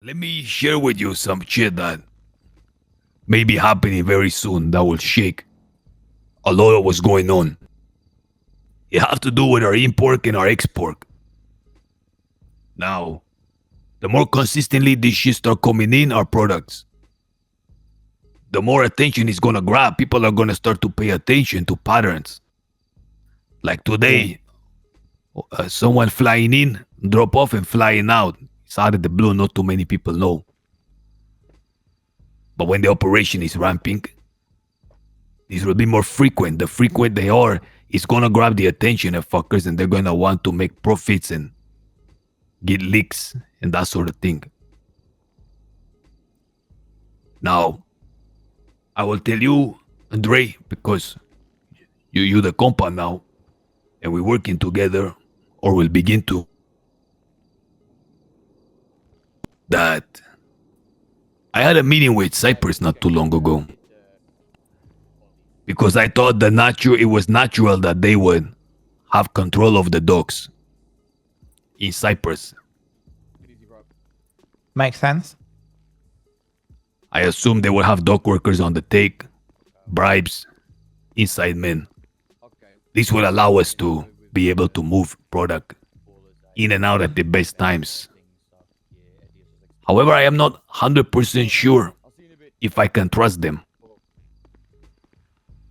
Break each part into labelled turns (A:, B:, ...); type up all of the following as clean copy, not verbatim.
A: Let me share with you some shit that may be happening very soon that will shake a lot of what's going on. It have to do with our import and our export. Now, the more consistently these shit start coming in, our products, the more attention it's gonna grab. People are gonna start to pay attention to patterns. Like today, someone flying in, drop off and flying out. It's out of the blue, not too many people know. But when the operation is ramping, these will be more frequent. The frequent they are, it's gonna grab the attention of fuckers and they're gonna want to make profits and get leaks and that sort of thing. Now, I will tell you, Andre, because you the compa now, and we're working together, or we'll begin to, that I had a meeting with Cyprus not too long ago. Because I thought it was natural that they would have control of the docks in Cyprus.
B: Makes sense.
A: I assume they will have dock workers on the take, bribes, inside men. This will allow us to be able to move product in and out at the best times. However, I am not 100% sure if I can trust them.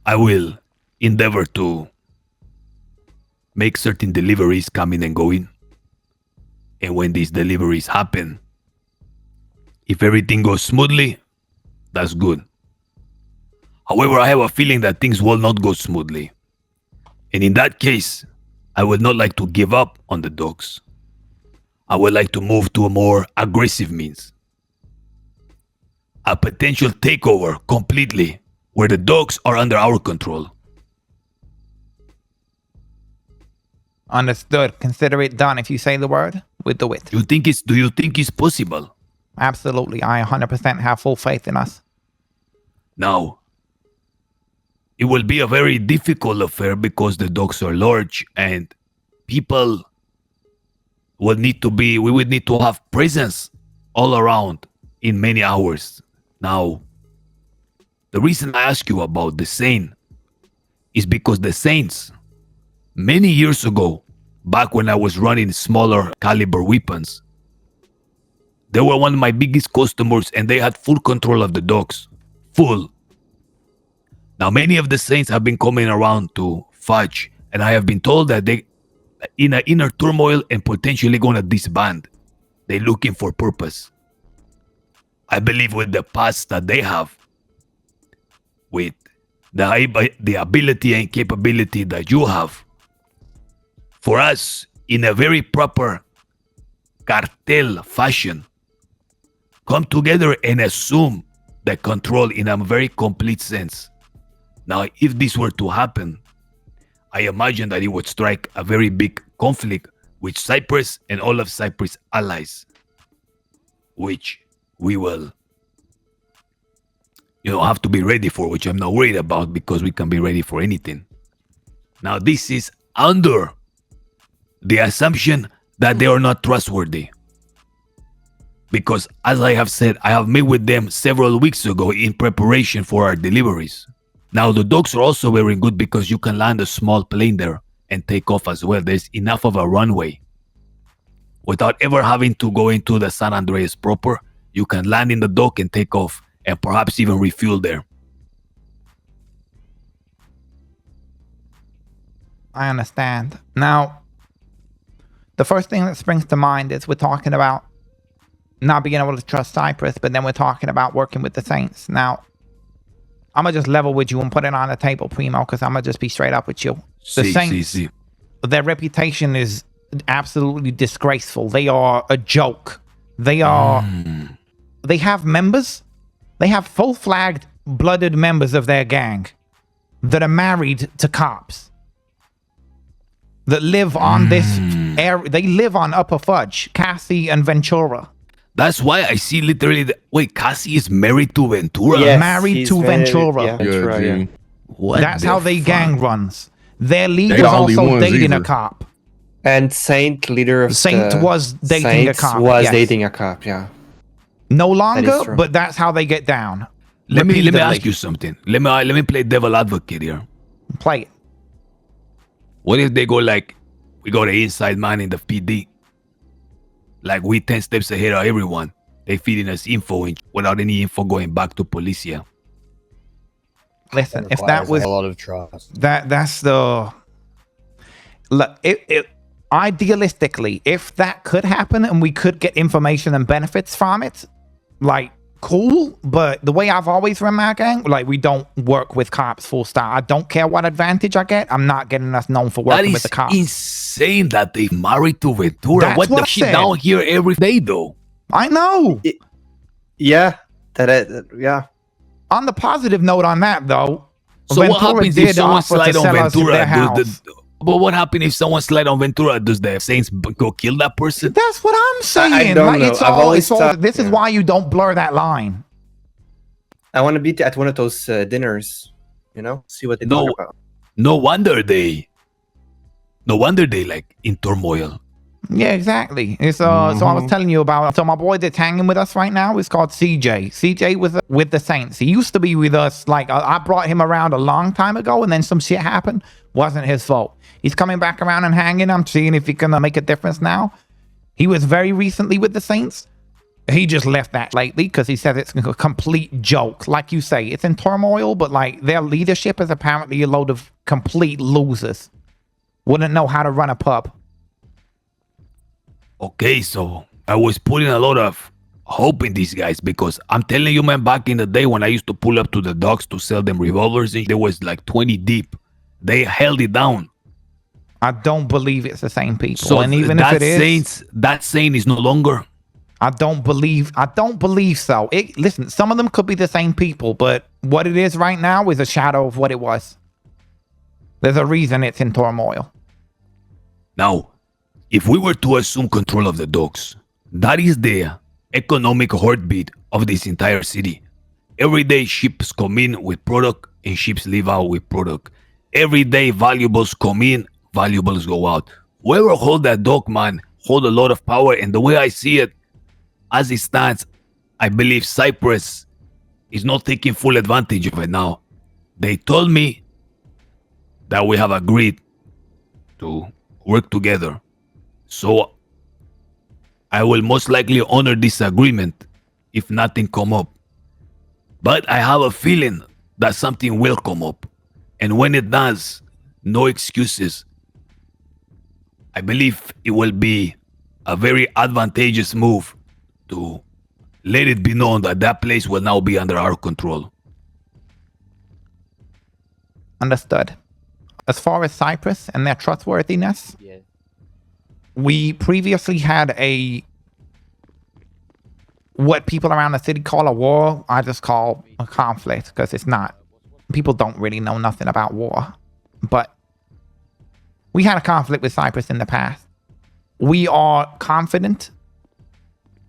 A: I will endeavor to make certain deliveries coming and going. And when these deliveries happen, if everything goes smoothly, that's good. However, I have a feeling that things will not go smoothly. And in that case, I would not like to give up on the docks. I would like to move to a more aggressive means. A potential takeover completely, where the docks are under our control.
B: Understood. Consider it done. If you say the word, we do it.
A: Do you think it's possible?
B: Absolutely. I 100% have full faith in us.
A: Now, it will be a very difficult affair because the docks are large and people we would need to have presence all around in many hours. Now, the reason I ask you about the Saint is because the Saints, many years ago, back when I was running smaller caliber weapons, they were one of my biggest customers and they had full control of the docks. Full. Now, many of the Saints have been coming around to Fudge, and I have been told that they, in an inner turmoil and potentially going to disband. They're looking for purpose. I believe with the past that they have, with the ability and capability that you have, for us, in a very proper cartel fashion, come together and assume the control in a very complete sense. Now, if this were to happen, I imagine that it would strike a very big conflict with Cyprus and all of Cyprus' allies, which we will, have to be ready for, which I'm not worried about because we can be ready for anything. Now, this is under the assumption that they are not trustworthy. Because, as I have said, I have met with them several weeks ago in preparation for our deliveries. Now, the docks are also very good because you can land a small plane there and take off as well. There's enough of a runway. Without ever having to go into the San Andreas proper, you can land in the dock and take off and perhaps even refuel there.
B: I understand. Now, the first thing that springs to mind is we're talking about not being able to trust Cyprus, but then we're talking about working with the Saints. Now, I'm going to just level with you and put it on the table, Primo, because I'm going to just be straight up with you. The Saints, their reputation is absolutely disgraceful. They are a joke. They are... They have members. They have full-flagged, blooded members of their gang that are married to cops. That live on this area. They live on Upper Fudge, Cassie and Ventura.
A: That's why I see literally wait, Cassie is married to Ventura?
B: Yes, married to Ventura.
C: Yeah, Ventura, yeah.
A: What
B: That's
A: the
B: how they
A: fuck?
B: gang runs. Their lead
D: They
B: was
D: the only
B: also
D: ones
B: dating
D: either.
B: a cop.
C: And Saint, leader of
B: Saint
C: the
B: was dating a
C: Saints,
B: cop,
C: was
B: yes.
C: dating a cop, yeah.
B: no longer,
C: true.
B: but that's how they get down.
A: Let me
B: Repeatedly.
A: ask you something. Let me play devil advocate here.
B: Play it.
A: What if they go like, we got an inside man in the PD? Like we 10 steps ahead of everyone. They feeding us info without any info going back to Policia.
B: Listen, if that was
D: a lot of trust.
B: that's the look. Idealistically, if that could happen and we could get information and benefits from it, like cool. But the way I've always run my gang, like we don't work with cops full stop. I don't care what advantage I get. I'm not getting us known for working with the cops.
A: That is insane that they married to Ventura.
B: That's
A: what
B: what
A: the
B: I
A: shit
B: said.
A: down here every day though?
B: I know.
C: Yeah, yeah.
B: On the positive note on that though,
A: So what
B: Ventura
A: happens if
B: did
A: someone
B: offer to
A: slide on
B: sell us
A: Ventura?
B: their house.
A: But what happens if someone slide on Ventura? Does the Saints go kill that person?
B: That's what I'm saying.
C: I don't
B: like
C: know.
B: it's
C: I've
B: all,
C: always
B: it's all
C: thought-
B: this is
C: yeah.
B: why you don't blur that line.
C: I want to be at one of those dinners, see what they talk about.
A: No wonder they like in turmoil.
B: Yeah, exactly. It's so I was telling you about. So my boy that's hanging with us right now is called CJ. CJ was with the Saints. He used to be with us. Like I brought him around a long time ago, and then some shit happened. Wasn't his fault. He's coming back around and hanging. I'm seeing if he can make a difference now. He was very recently with the Saints. He just left that lately because he says it's a complete joke. Like you say, it's in turmoil, but like their leadership is apparently a load of complete losers. Wouldn't know how to run a pub.
A: Okay, so I was putting a lot of hope in these guys because I'm telling you, man, back in the day when I used to pull up to the docks to sell them revolvers, and there was like 20 deep. They held it down.
B: I don't believe it's the same people.
A: So
B: and even
A: that
B: if it is,
A: that Saint is no longer.
B: I don't believe so. Listen, some of them could be the same people, but what it is right now is a shadow of what it was. There's a reason it's in turmoil.
A: Now, if we were to assume control of the docks, that is the economic heartbeat of this entire city. Every day ships come in with product and ships leave out with product. Every day valuables come in, valuables go out. Whoever hold that dock, man, hold a lot of power. And the way I see it, as it stands, I believe Cyprus is not taking full advantage of it now. They told me that we have agreed to work together. So I will most likely honor this agreement if nothing come up. But I have a feeling that something will come up. And when it does, no excuses. I believe it will be a very advantageous move to let it be known that that place will now be under our control.
B: Understood. As far as Cyprus and their trustworthiness, we previously had what people around the city call a war. I just call a conflict because it's not. People don't really know nothing about war. But we had a conflict with Cyprus in the past. We are confident.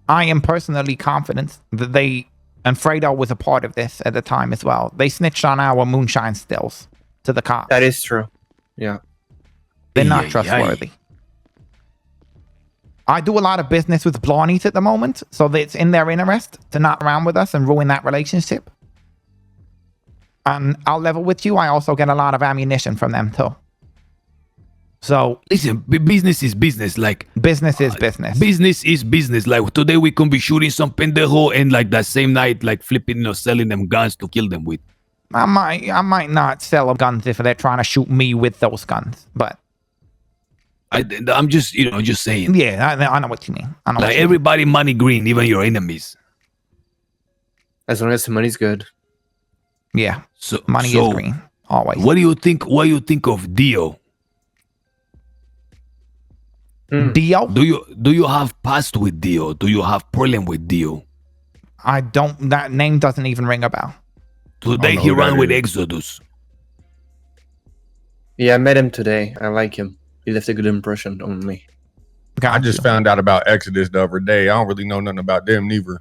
B: I am personally confident that and Fredo was a part of this at the time as well. They snitched on our moonshine stills to the cops.
C: That is true. Yeah.
B: They're not
A: Ay,
B: trustworthy. I do a lot of business with Blawnies at the moment, so that it's in their interest to not around with us and ruin that relationship. And I'll level with you, I also get a lot of ammunition from them too. So
A: Listen, business is business. Like
B: business is business.
A: business is business. Like today we can be shooting some pendejo and like that same night like flipping or selling them guns to kill them with.
B: I might not sell guns if they're trying to shoot me with those guns, but
A: I'm just just saying.
B: yeah, I know what you mean. I know what
A: Like
B: you mean.
A: everybody money green, even your enemies.
C: As long as the money's good.
B: Yeah,
A: So
B: money
A: so
B: is green always.
A: What do you think? What do you think of Dio?
B: Dio?
A: Do you have past with Dio? Do you have problem with Dio?
B: I don't. That name doesn't even ring a bell.
A: Today
D: know
A: he
D: who that
A: ran with
D: is.
A: Exodus.
C: Yeah, I met him today. I like him. He left a good impression on me.
B: Got
D: I just
B: you.
D: found out about Exodus the other day. I don't really know nothing about them neither.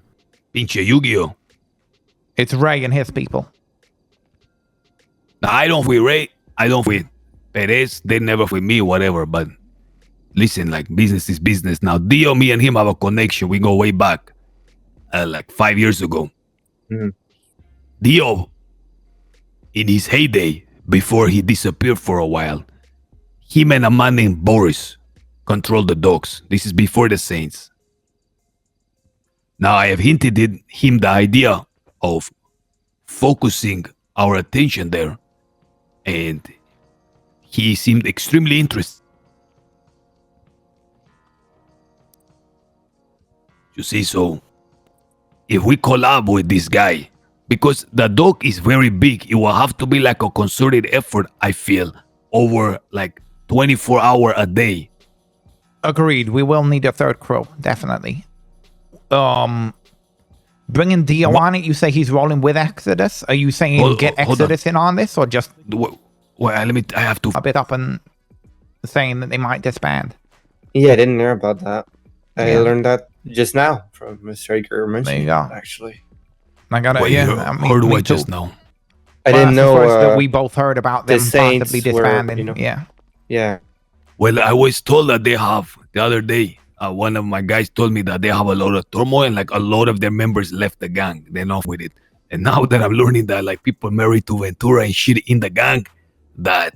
A: Pinche Yu-Gi-Oh.
B: It's Ray and his people.
A: Now, I don't with Ray. I don't with Perez. They never with me, whatever. But listen, like business is business. Now Dio, me and him have a connection. We go way back. like 5 years ago.
C: Mhm.
A: Dio, in his heyday, before he disappeared for a while, him and a man named Boris controlled the docks. This is before the Saints. Now I have hinted him the idea of focusing our attention there, and he seemed extremely interested. You see, so if we collab with this guy, because the dock is very big, it will have to be like a concerted effort, I feel, over like 24 hours a day.
B: Agreed. We will need a third crew, definitely. Bringing Dio on it, you say he's rolling with Exodus? Are you saying get Exodus in on this, or just
A: Well, I have to.
B: a bit up and saying that they might disband?
C: Yeah, I didn't hear about that. I
B: Yeah.
C: learned that just now from Mr. Edgar mentioning
B: There you
C: it,
B: go.
C: actually.
B: I got it.
A: Well,
B: Yeah,
A: you
B: me
A: heard what
B: too.
A: just now.
C: I
B: Well,
C: didn't
B: that's the
C: know
B: first that we both heard about
C: the
B: them
C: Saints
B: possibly
C: were,
B: disbanding.
C: you know.
B: Yeah.
C: Yeah.
A: Well, I was told that they have the other day. One of my guys told me that they have a lot of turmoil, and like a lot of their members left the gang. They're off with it. And now that I'm learning that like people married to Ventura and shit in the gang, that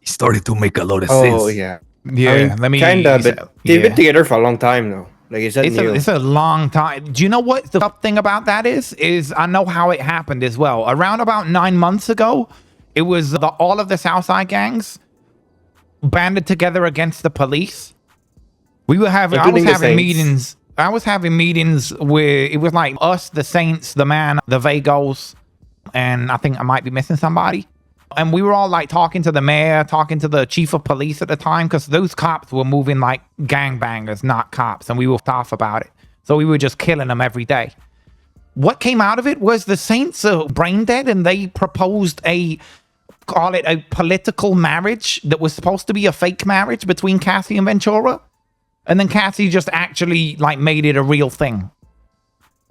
A: it started to make a lot of sense.
C: Oh, yeah.
B: Yeah. Let me.
C: Kinda, but they've
B: yeah.
C: been together for a long time, though. Like, it's not new.
B: It's a long time. Do you know what the tough thing about that is? Is I know how it happened as well. Around about 9 months ago, it was all of the Southside gangs banded together against the police. We were having, I was
C: Including the
B: having
C: Saints.
B: meetings. I was having meetings where it was like us, the Saints, the Man, the Vagos, and I think I might be missing somebody. And we were all like talking to the mayor, talking to the chief of police at the time, because those cops were moving like gangbangers, not cops. And we were tough about it. So we were just killing them every day. What came out of it was the Saints are brain dead, and they proposed call it a political marriage that was supposed to be a fake marriage between Cassie and Ventura. And then Cassie just actually like made it a real thing.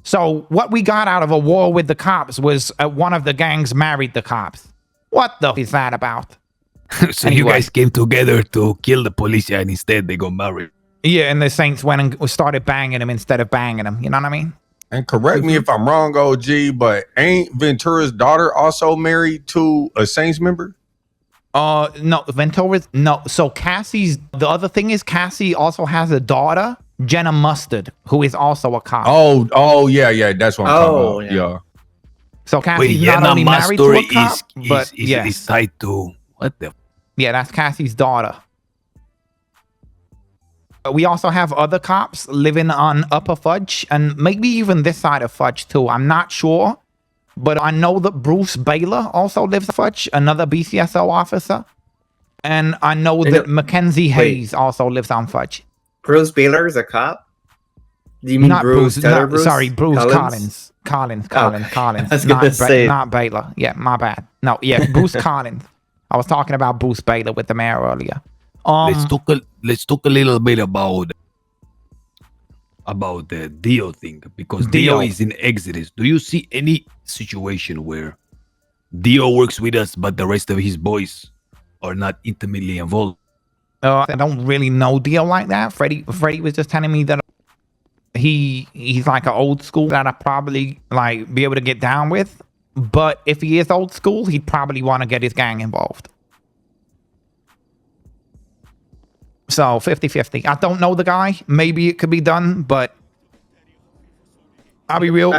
B: So what we got out of a war with the cops was one of the gangs married the cops. What the is that about?
A: So you guys came together to kill the police, and instead they got married.
B: Yeah, and the Saints went and started banging him instead of banging him. You know what I mean?
D: And correct me if I'm wrong, OG, but ain't Ventura's daughter also married to a Saints member?
B: No, Ventura's no. So Cassie's the other thing is Cassie also has a daughter, Jenna Mustard, who is also a cop.
D: Oh, yeah, that's what I'm talking about.
C: yeah.
D: Yeah.
B: So Cassie's
A: Wait,
B: not
A: Jenna
B: only married to a
A: Mustard
B: cop, but
A: is
B: yes.
A: tied to what the?
B: Yeah, that's Cassie's daughter. We also have other cops living on Upper Fudge and maybe even this side of Fudge too. I'm not sure, but I know that Bruce Baylor also lives at Fudge, another BCSO officer. And I know that Mackenzie Hayes also lives on Fudge.
C: Bruce Baylor is a cop? Do you mean
B: Not
C: Bruce?
B: Bruce,
C: Bruce?
B: sorry, Bruce
C: Collins?
B: Collins.
C: I was gonna say.
B: Not Baylor. Yeah, my bad. No, yeah, Bruce Collins. I was talking about Bruce Baylor with the mayor earlier.
A: Let's talk a little bit about the Dio thing, because Dio is in Exodus. Do you see any situation where Dio works with us, but the rest of his boys are not intimately involved?
B: I don't really know Dio like that. Freddie was just telling me that he's like an old school that I probably like be able to get down with. But if he is old school, he'd probably want to get his gang involved. So 50-50. I don't know the guy. Maybe it could be done, but I'll be real.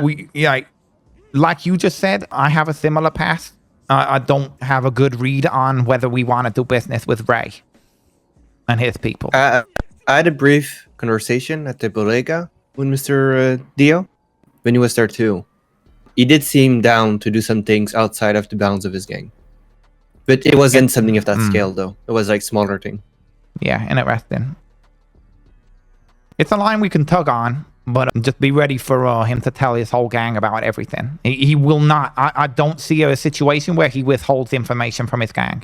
B: Like you just said, I have a similar past. I don't have a good read on whether we want to do business with Ray and his people.
C: I had a brief conversation at the bodega with Mr. Dio when he was there too. He did seem down to do some things outside of the bounds of his gang. But it wasn't something of that scale, though. It was like smaller thing.
B: Yeah, interesting. It's a line we can tug on, but just be ready for him to tell his whole gang about everything. He will not. I don't see a situation where he withholds information from his gang.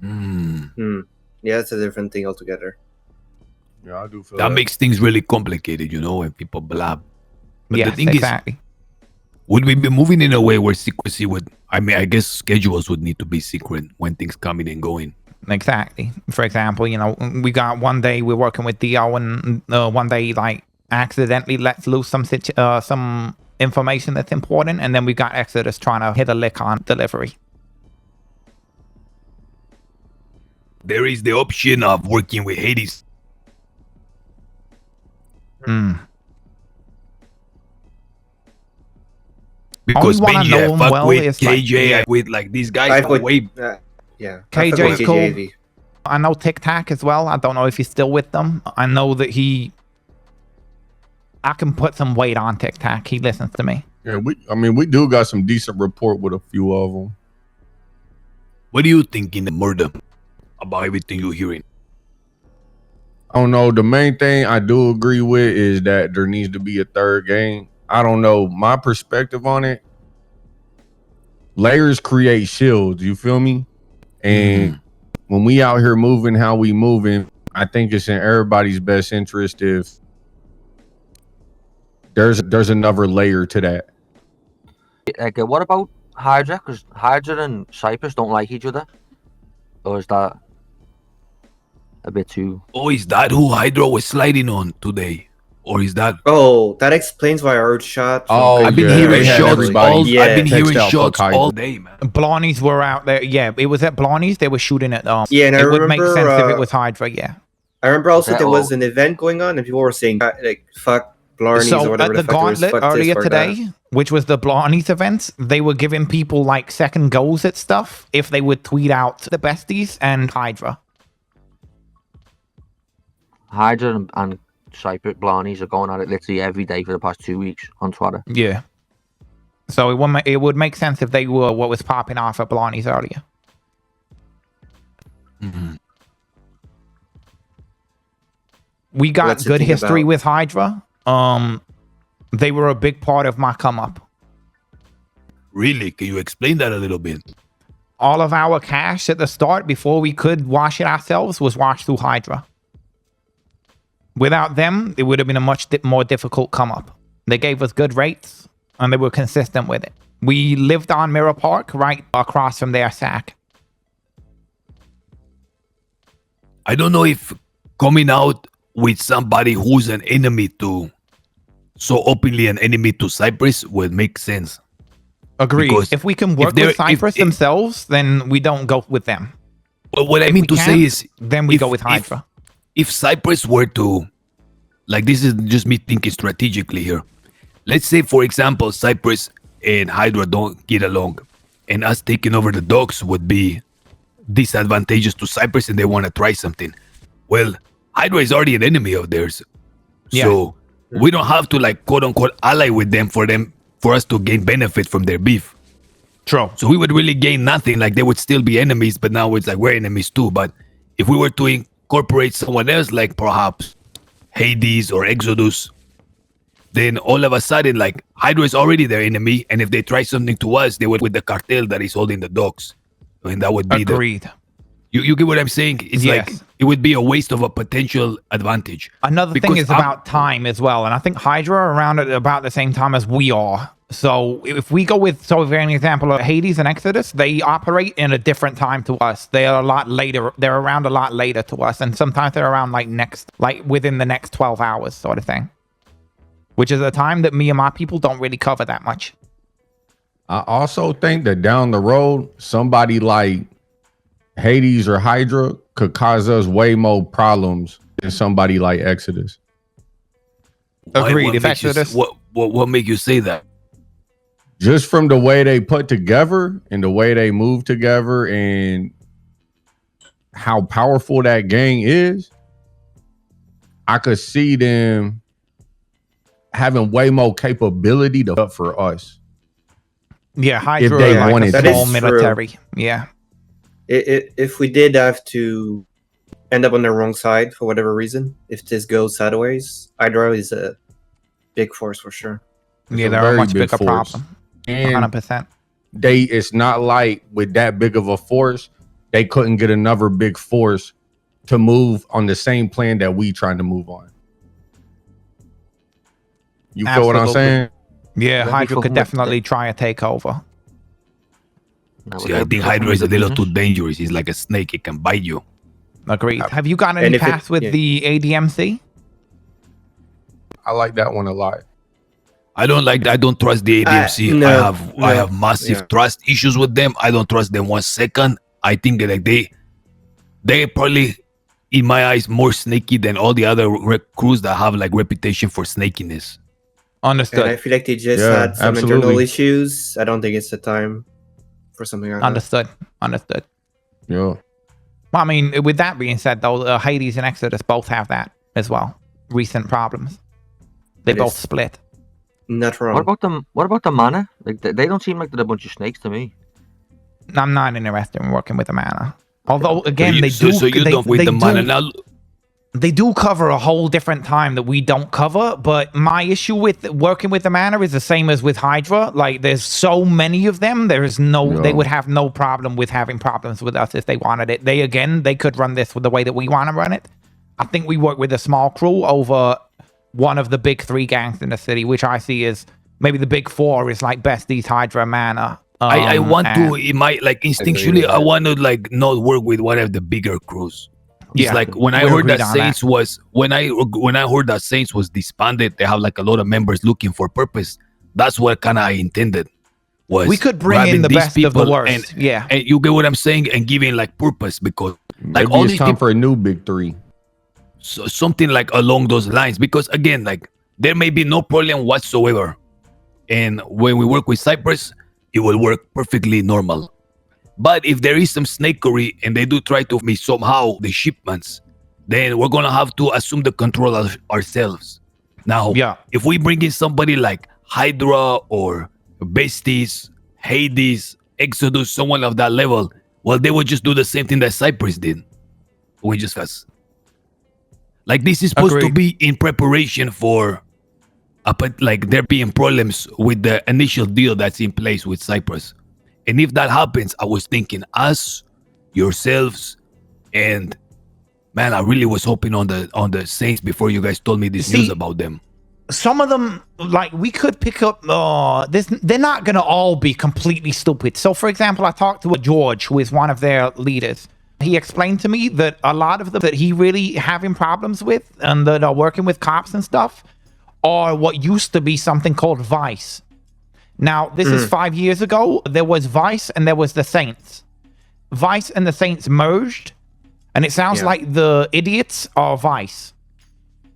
C: Yeah, that's a different thing altogether.
D: Yeah, I do feel
A: That makes things really complicated, when people blab. But
B: Yes,
A: the thing
B: exactly.
A: is, would we be moving in a way where secrecy would, I guess schedules would need to be secret when things coming and going.
B: Exactly. For example, we got one day we're working with Dio, and one day like accidentally lets loose some information that's important, and then we got Exodus trying to hit a lick on delivery.
A: There is the option of working with Hades. Because
B: Only one I
A: Benji,
B: know
A: I
B: him
A: fuck
B: well
A: with
B: is,
A: KJ,
B: like,
A: with like these guys
C: I
A: are
C: would-
A: way.
C: Yeah.
B: KJ's cool.
C: KJAV.
B: I know Tic Tac as well. I don't know if he's still with them. I know that I can put some weight on Tic Tac. He listens to me.
D: Yeah, we do got some decent report with a few of them.
A: What do you think in the murder about everything you're hearing?
D: I don't know. The main thing I do agree with is that there needs to be a third game. I don't know. My perspective on it, layers create shields. You feel me? And when we out here moving how we moving, I think it's in everybody's best interest if there's another layer to that.
E: Okay, what about Hydra? Because Hydra and Cypress don't like each other. Or is that a bit too...
A: Oh, is that who Hydra was sliding on today? Or is that...
C: Oh, that explains why I heard shots.
D: Oh,
A: I've been
D: yeah,
A: hearing
D: they had
A: shots
D: everybody
A: all...
C: Yeah.
A: I've been hearing
D: text out
A: shots
D: fuck
A: all
D: Hydra.
A: day, man.
B: Blawnies were out there. Yeah, it was at Blawnies. They were shooting at
C: Yeah, and I
B: it would make
C: remember,
B: sense if it was Hydra, yeah.
C: I remember also
E: That
C: there was
E: all-
C: an event going on and people were saying like fuck Blarneys or
B: So
C: whatever
B: at the
C: the fuck it was,
B: gauntlet
C: fuck this,
B: earlier
C: fuck
B: today,
C: that.
B: which was the Blawnies event, they were giving people like second goals at stuff if they would tweet out the besties and Hydra.
E: Hydra and Cypress Blarneys are going at it literally every day for the past 2 weeks on Twitter.
B: Yeah. So it would make sense if they were what was popping off at Blawnies earlier. We got
C: What's the
B: good
C: thing
B: history
C: about-
B: with Hydra. They were a big part of my come up.
A: Really? Can you explain that a little bit?
B: All of our cash at the start, before we could wash it ourselves, was washed through Hydra. Without them, it would have been a much more difficult come up. They gave us good rates, and they were consistent with it. We lived on Mirror Park, right across from their sack.
A: I don't know if coming out with somebody who's an enemy to... So openly an enemy to Cypress would make sense.
B: Agreed.
A: Because
B: If we can
A: if
B: work
A: they're-
B: with Cypress
A: if-
B: themselves, then we don't go with them.
A: But what I
B: If
A: mean
B: we
A: to say
B: can't,
A: is...
B: then we
A: if-
B: go with
A: if-
B: Hydra.
A: If Cypress were to... Like, this is just me thinking strategically here. Let's say, for example, Cypress and Hydra don't get along. And us taking over the docks would be disadvantageous to Cypress and they want to try something. Well, Hydra is already an enemy of theirs. So we don't have to, like, quote unquote ally with them for us to gain benefit from their beef.
B: True.
A: So we would really gain nothing. Like, they would still be enemies, but now it's like we're enemies too. But if we were to incorporate someone else, like perhaps Hades or Exodus, then all of a sudden, like, Hydra is already their enemy, and if they try something to us, they would with the cartel that is holding the docks. And that would be
B: Agreed.
A: you get what I'm saying? It's
B: Yes.
A: like it would be a waste of a potential advantage.
B: Another thing
A: Because
B: is about time as well. And I think Hydra are around at about the same time as we are. So if we go with, so for an example of Hades and Exodus, they operate in a different time to us. They are a lot later. They're around a lot later to us. And sometimes they're around like within the next 12 hours sort of thing. Which is a time that me and my people don't really cover that much.
D: I also think that down the road, somebody like Hades or Hydra could cause us way more problems than somebody like Exodus.
B: Agreed.
A: What
B: If
A: makes you-
B: Exodus,
A: what make you say that?
D: Just from the way they put together and the way they move together and how powerful that gang is, I could see them having way more capability to up for us.
B: yeah, Hydra
D: they
B: are like
D: wanted
B: a
D: to.
B: small
C: That is true.
B: military. Yeah.
C: If we did have to end up on the wrong side for whatever reason, if this goes sideways, Hydra is a big force for sure.
B: Yeah,
D: a
B: they're a
D: very
B: much
D: big
B: bigger
D: force.
B: problem.
D: And
B: 100%.
D: it's not like with that big of a force, they couldn't get another big force to move on the same plan that we trying to move on. You feel what I'm
B: Absolutely.
D: saying?
B: Yeah,
E: Let me
B: Hydra could
E: fucking-
B: definitely try a takeover.
A: See, I think Hydra is a little too dangerous. He's like a snake; it can bite you.
B: Agreed. Have you gotten
C: And
B: any
C: if it-
B: pass with
C: yeah.
B: the ADMC?
D: I like that one a lot.
A: I don't trust the ADMC.
C: No,
A: I have massive trust issues with them. I don't trust them 1 second. I think that they probably, in my eyes, more snaky than all the other crews that have like reputation for snakiness.
B: Understood.
C: And I feel like they just
D: Yeah,
C: had some
D: absolutely.
C: internal issues. I don't think it's the time for something like that.
B: Understood.
D: Yeah.
B: Well, I mean, with that being said, though, Hades and Exodus both have that as well. Recent problems. They
C: It
B: both
C: is.
B: split.
C: Not wrong.
E: What about the mana? Like they don't seem like they're a bunch of snakes to me.
B: I'm not interested in working with the mana. Although, again,
A: So
B: they do.
A: So you
B: they,
A: don't with
B: they
A: the mana
B: do-
A: now.
B: They do cover a whole different time that we don't cover, but my issue with working with the mana is the same as with Hydra. Like, there's so many of them. There is no, they would have no problem with having problems with us if they wanted it. They could run this with the way that we want to run it. I think we work with a small crew over one of the big 3 gangs in the city, which I see as maybe the big 4 is like Besties, Hydra, mana.
A: I want
B: and-
A: to, it might like instinctually, I want to like not work with one of the bigger crews. It's
B: Yeah,
A: like when I
B: we
A: heard
B: agreed
A: that
B: on
A: Saints was when I heard that Saints was disbanded, they have like a lot of members looking for purpose. That's what kind of I intended. Was
B: We could bring in
A: grabbing
B: the
A: these
B: best of the
A: people
B: worst. Yeah.
A: and you get what I'm saying, and giving like purpose, because like
D: Maybe
A: all
D: it's
A: these
D: time
A: people,
D: for a new big 3.
A: so something like along those lines, because again, like there may be no problem whatsoever, and when we work with Cyprus, it will work perfectly normal. But if there is some snakery and they do try to miss somehow the shipments, then we're gonna have to assume the control of ourselves. Now,
B: Yeah.
A: if we bring in somebody like Hydra or Besties, Hades, Exodus, someone of that level, well, they would just do the same thing that Cyprus did. We just like this is supposed to be in preparation for like there being problems with the initial deal that's in place with Cyprus. And if that happens, I was thinking us, yourselves, and man, I really was hoping on the Saints before you guys told me this news about them.
B: Some of them, like, we could pick up they're not gonna all be completely stupid. So for example, I talked to George, who is one of their leaders. He explained to me that a lot of them that he really having problems with and that are working with cops and stuff are what used to be something called Vice. Now, this is 5 years ago. There was Vice and there was the Saints. Vice and the Saints merged, and it sounds like the idiots are Vice.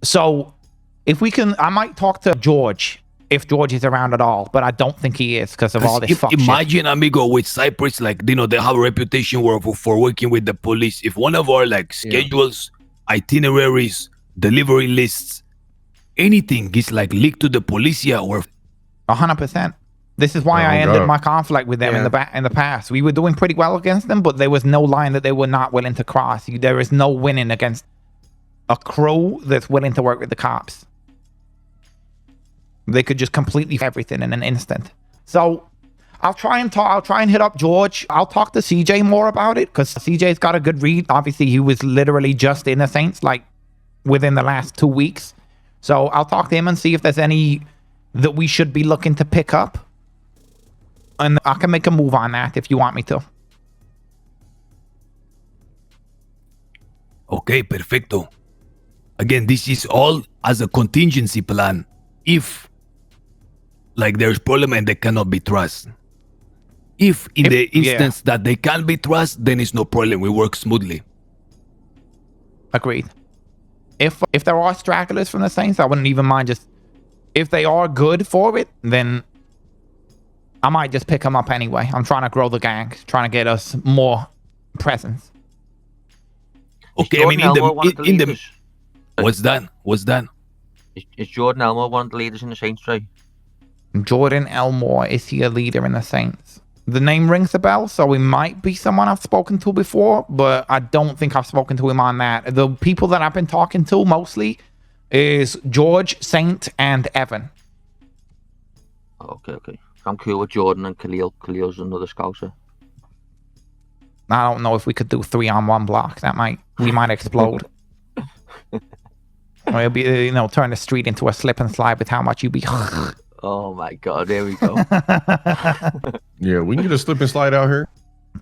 B: So if we can, I might talk to George if George is around at all, but I don't think he is because of all this fuck shit.
A: Imagine, amigo, with Cyprus, like, you know, they have a reputation for working with the police. If one of our like schedules, itineraries, delivery lists, anything is like leaked to the policia, or
B: 100%. This is why I ended my conflict with them in the past. We were doing pretty well against them, but there was no line that they were not willing to cross. There is no winning against a crew that's willing to work with the cops. They could just completely everything in an instant. So I'll try and hit up George. I'll talk to CJ more about it because CJ's got a good read. Obviously, he was literally just in the Saints like within the last 2 weeks. So I'll talk to him and see if there's any that we should be looking to pick up. And I can make a move on that if you want me to.
A: okay, perfecto. Again, this is all as a contingency plan. If like there's problem and they cannot be trusted. If in the instance that they can be trusted, then it's no problem. We work smoothly.
B: Agreed. If there are stragglers from the Saints, I wouldn't even mind just... If they are good for it, then I might just pick them up anyway. I'm trying to grow the gang, trying to get us more presence.
A: Okay, I mean, in the what's that?
E: Is Jordan Elmore one of the leaders in the Saints, right?
B: Jordan Elmore, is he a leader in the Saints? The name rings a bell, so he might be someone I've spoken to before, but I don't think I've spoken to him on that. The people that I've been talking to mostly is George, Saint, and Evan.
E: Okay. I'm cool with Jordan and Khalil. Khalil's another scouser.
B: I don't know if we could do 3-on-1 blocks. We might explode. Or it'll be, turn the street into a slip and slide with how much you be.
E: Oh my god, there we go.
D: Yeah, we can get a slip and slide out here.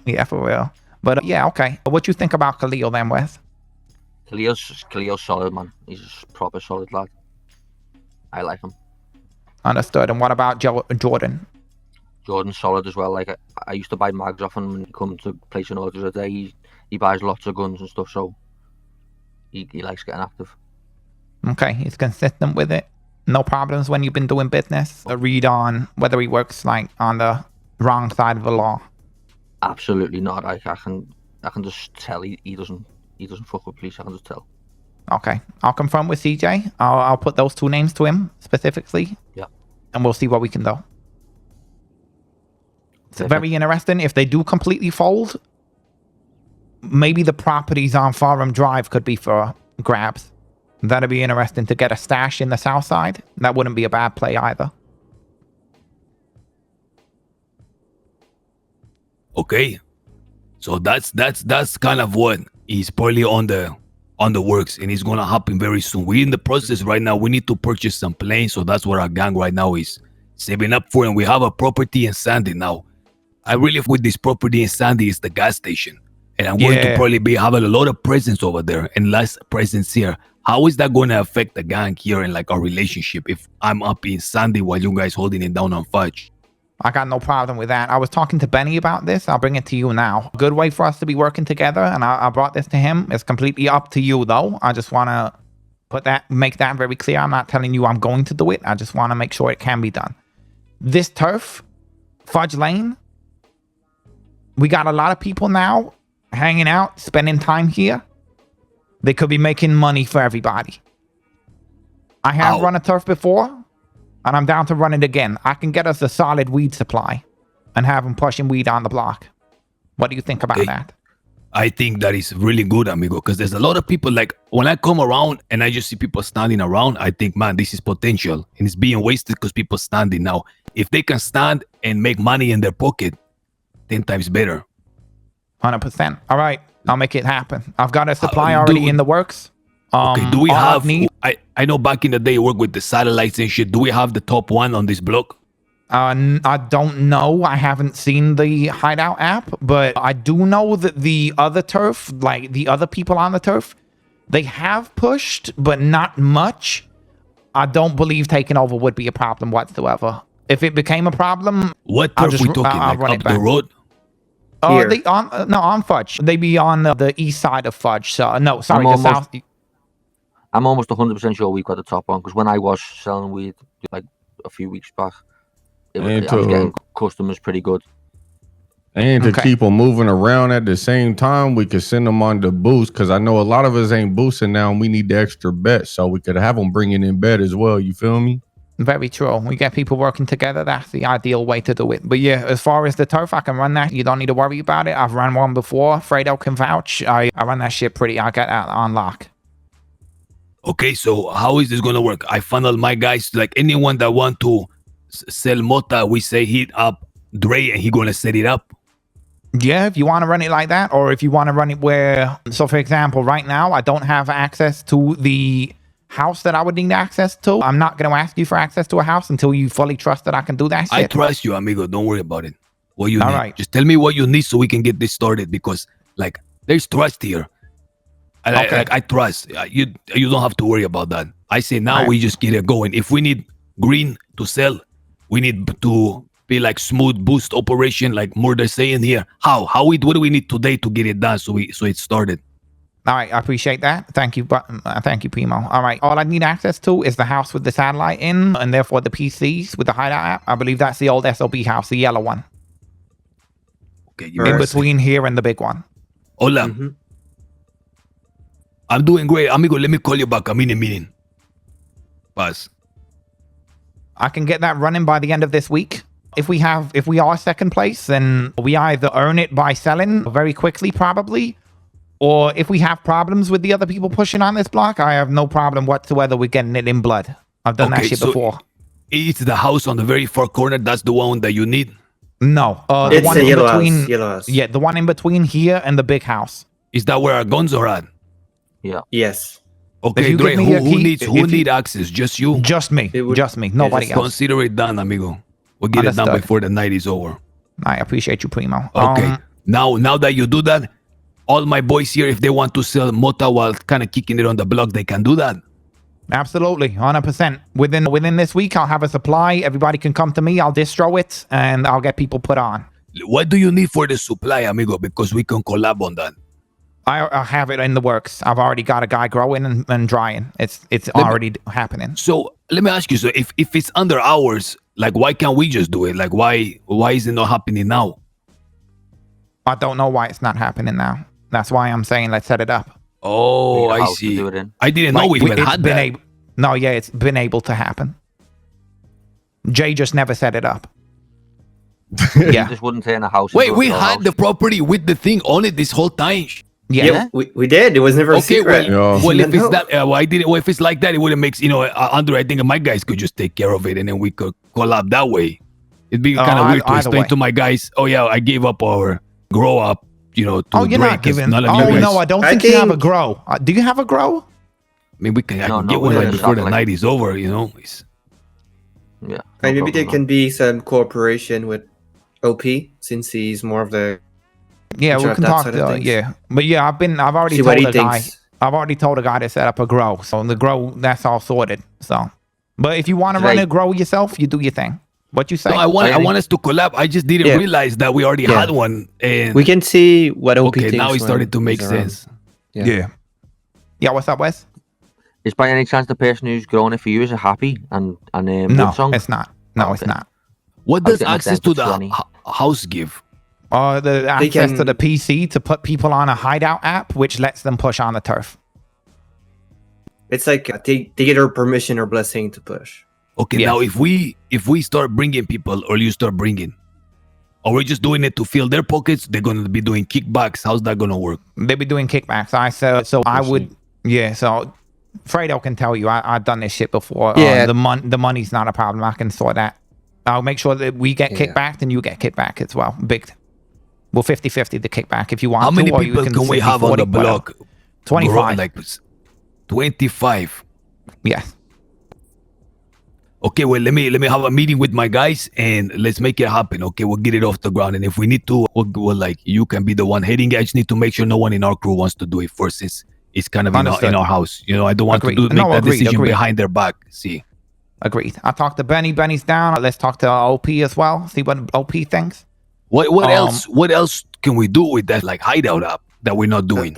B: Yeah, for real. But yeah, okay. What you think about Khalil then, Wes?
E: Khalil's solid, man. He's a proper solid lad. I like him.
B: Understood. And what about Jordan?
E: Jordan's solid as well. Like I used to buy mags off him when he come to place an order a day. He buys lots of guns and stuff, so he likes getting active.
B: Okay, he's consistent with it. No problems when you've been doing business. A read on whether he works like on the wrong side of the law.
E: Absolutely not. I can just tell he doesn't fuck with police. I can just tell.
B: Okay, I'll confirm with CJ. I'll put those 2 names to him specifically.
E: Yeah.
B: And we'll see what we can do. It's very interesting. If they do completely fold, maybe the properties on Forum Drive could be for grabs. That'd be interesting to get a stash in the south side. That wouldn't be a bad play either.
A: Okay, so that's kind of what is probably on the works, and it's gonna happen very soon. We're in the process right now. We need to purchase some planes, so that's what our gang right now is saving up for, and we have a property in Sandy now. I really with this property in Sandy is the gas station, and I'm going to probably be having a lot of presence over there and less presence here. How is that going to affect the gang here and like our relationship if I'm up in Sandy while you guys holding it down on Fudge?
B: I got no problem with that. I was talking to Benny about this. I'll bring it to you now. Good way for us to be working together, and I brought this to him. It's completely up to you, though. I just want to make that very clear. I'm not telling you I'm going to do it. I just want to make sure it can be done. This turf, Fudge Lane, we got a lot of people now hanging out, spending time here. They could be making money for everybody. I have run a turf before, and I'm down to run it again. I can get us a solid weed supply and have them pushing weed on the block. What do you think about that?
A: I think that is really good, amigo, because there's a lot of people, like, when I come around and I just see people standing around, I think, man, this is potential, and it's being wasted because people standing. Now, if they can stand and make money in their pocket, 10 times better.
B: 100%. All right, I'll make it happen. I've got a supply already in the works.
A: Okay, do we have... I know back in the day you worked with the satellites and shit. Do we have the top one on this block?
B: I don't know. I haven't seen the Hideout app, but I do know that the other turf, like the other people on the turf, they have pushed, but not much. I don't believe taking over would be a problem whatsoever. If it became a problem,
A: what turf we talking? Like up the road?
B: They on Fudge. They be on the east side of Fudge. So no, sorry, the south.
E: I'm almost 100% sure we've got the top one because when I was selling weed like a few weeks back, I was getting customers pretty good.
D: And to keep them moving around at the same time, we could send them on the boost because I know a lot of us ain't boosting now and we need the extra bet, so we could have them bringing in bet as well. You feel me?
B: Very true. We get people working together. That's the ideal way to do it. But yeah, as far as the turf, I can run that. You don't need to worry about it. I've run one before. Fredo can vouch. I run that shit pretty. I got that on lock.
A: Okay, so how is this going to work? I funnel my guys, like anyone that want to sell Mota, we say hit up Dre and he going to set it up.
B: Yeah, if you want to run it like that, or if you want to run it where, so for example, right now, I don't have access to the house that I would need access to. I'm not going to ask you for access to a house until you fully trust that I can do that shit.
A: I trust you, amigo. Don't worry about it. What you need.
B: Right.
A: Just tell me what you need so we can get this started because, like, there's trust here. And I trust. You don't have to worry about that. I say now we just get it going. If we need green to sell, we need to be like smooth boost operation, like Murder saying here. What do we need today to get it done so it started?
B: All right, I appreciate that. Thank you, thank you, Primo. All right, all I need access to is the house with the satellite in, and therefore the PCs with the Hideout app. I believe that's the old SOB house, the yellow one.
A: Okay,
B: in between here and the big one.
A: Hola. Mm-hmm. I'm doing great, amigo. Let me call you back. I'm in a meeting. Pass.
B: I can get that running by the end of this week. If we are second place, then we either earn it by selling very quickly, probably. Or if we have problems with the other people pushing on this block, I have no problem whatsoever with getting it in blood. I've done that shit before.
A: It's the house on the very far corner. That's the one that you need?
B: No.
C: It's the yellow house.
B: Yeah, the one in between here and the big house.
A: Is that where our guns are at?
E: Yeah.
C: Yes.
A: Okay, Dre, who needs access? Just you?
B: Just me. Just me. Nobody else.
A: Consider it done, amigo. We'll get it done before the night is over.
B: I appreciate you, Primo.
A: Okay. Now that you do that, all my boys here, if they want to sell Mota while kind of kicking it on the block, they can do that.
B: Absolutely, 100%. Within this week, I'll have a supply. Everybody can come to me. I'll distro it, and I'll get people put on.
A: What do you need for the supply, amigo? Because we can collab on that.
B: I have it in the works. I've already got a guy growing and drying. It's already happening.
A: So let me ask you. So if it's under hours, like why can't we just do it? Like why is it not happening now?
B: I don't know why it's not happening now. That's why I'm saying let's set it up.
A: Oh,
E: Need a
A: I
E: house to
A: see.
E: do it in.
A: I didn't know we even
B: it's
A: had
B: been
A: that.
B: able. No, yeah, it's been able to happen. Jay just never set it up.
E: You
B: Yeah,
E: just wouldn't turn a house.
A: Wait,
E: into a
A: we
E: full
A: had
E: house.
A: the property with the thing on it this whole time.
B: yeah.
C: We did. It was never a
A: Okay,
C: secret.
D: Yeah.
A: well, if
C: No.
A: it's that, well, I didn't. Well, if it's like that, it wouldn't make Andre. I think my guys could just take care of it, and then we could collab that way. It'd be kind of weird to
B: either
A: explain
B: way.
A: to my guys. Oh yeah, I gave up our grow up. To
B: Oh, you're
A: Drake,
B: not
A: 'cause
B: giving.
A: none of
B: Oh
A: you guys.
B: no, I don't
C: I
B: think you have a
C: think-
B: grow. Do you have a grow?
A: I mean, I can
E: No,
A: get
E: we
A: one
E: don't
A: like
E: have
A: before
E: that,
A: the
E: like-
A: night is over. It's,
E: Yeah.
C: And
E: no
C: maybe there
E: problem,
C: can be some cooperation with OP since he's more of the.
B: Yeah, we
C: Sure,
B: can
C: that
B: talk.
C: side of things.
B: Yeah, but yeah, I've already
C: See what
B: told
C: he
B: a guy.
C: thinks.
B: I've already told a guy to set up a grow. So the grow, that's all sorted. So, but if you want to run
E: Right.
B: a grow yourself, you do your thing. What you say?
A: no, I want us to collab. I just didn't
C: Yeah.
A: realize that we already
C: Yeah.
A: had one. And
C: We can see what OP
A: okay,
C: thinks.
A: now it
C: when
A: started to make
C: he's around.
A: sense.
C: Yeah.
B: Yeah. What's up, Wes?
E: Is by any chance the person who's growing it for you is a happy and
B: No,
E: song?
B: it's not. No, it's
E: Okay.
B: not.
A: What
E: I
A: does
E: was getting
A: access to the
E: 20.
A: house give?
B: The access to
C: can-
B: the PC to put people on a hideout app, which lets them push on the turf.
C: It's like they get our permission or blessing to push.
A: Okay,
B: Yes.
A: now if we start bringing people, or you start bringing, or we're just doing it to fill their pockets, they're gonna be doing kickbacks. How's that gonna work?
B: They be doing kickbacks. So I would. Yeah. So Fredo can tell you I've done this shit before.
C: Yeah.
B: The money's not a problem. I can sort that. I'll make sure that we get
C: Yeah.
B: kickback and you get kickback as well. Well, 50-50 the kickback if you want
A: How
B: to.
A: many
B: or you
A: people can we
B: 60,
A: have on
B: 40,
A: the block?
B: 25.
A: Like 25.
B: Yes.
A: Okay, well let me have a meeting with my guys and let's make it happen. Okay, we'll get it off the ground, and if we need to, we'll like you can be the one heading it. I just need to make sure no one in our crew wants to do it first, since it's kind of in
B: Understood.
A: our house. I don't want
B: Agreed.
A: to make
B: No,
A: that
B: agreed,
A: decision
B: agreed.
A: behind their back. See,
B: Agreed. I talked to Benny. Benny's down. Let's talk to OP as well. See what OP thinks.
A: what else? What else can we do with that like hideout app that we're not doing?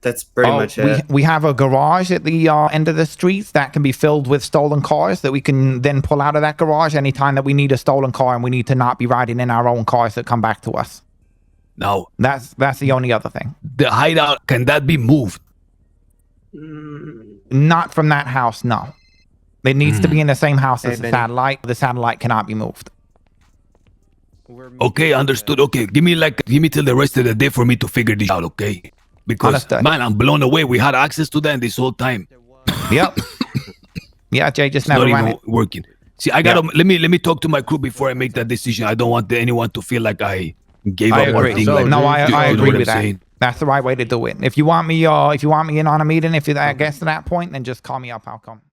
C: That's pretty much it.
B: We have a garage at the end of the streets that can be filled with stolen cars that we can then pull out of that garage anytime that we need a stolen car and we need to not be riding in our own cars that come back to us.
A: Now
B: That's the only other thing.
A: the hideout, can that be moved?
B: Not from that house, no. It needs to be in the same house
C: Hey,
B: as the
C: Benny.
B: satellite. The satellite cannot be moved.
A: Okay, understood. Okay, give me till the rest of the day for me to figure this out. Okay, because
B: Understood.
A: man, I'm blown away. We had access to that this whole time.
B: Yep. Yeah, Jay just
A: It's not
B: never ran
A: even
B: it.
A: working. See, I gotta let me talk to my crew before I make that decision. I don't want anyone to feel like I gave
B: I
A: up one
B: agree.
A: thing.
D: So,
A: Like,
B: No,
A: you
B: I
A: know
B: agree
A: what
B: with
A: I'm
B: that.
A: saying?
B: That's the right way to do it. If you want me in on a meeting, if that gets to that point, then just call me up. I'll come.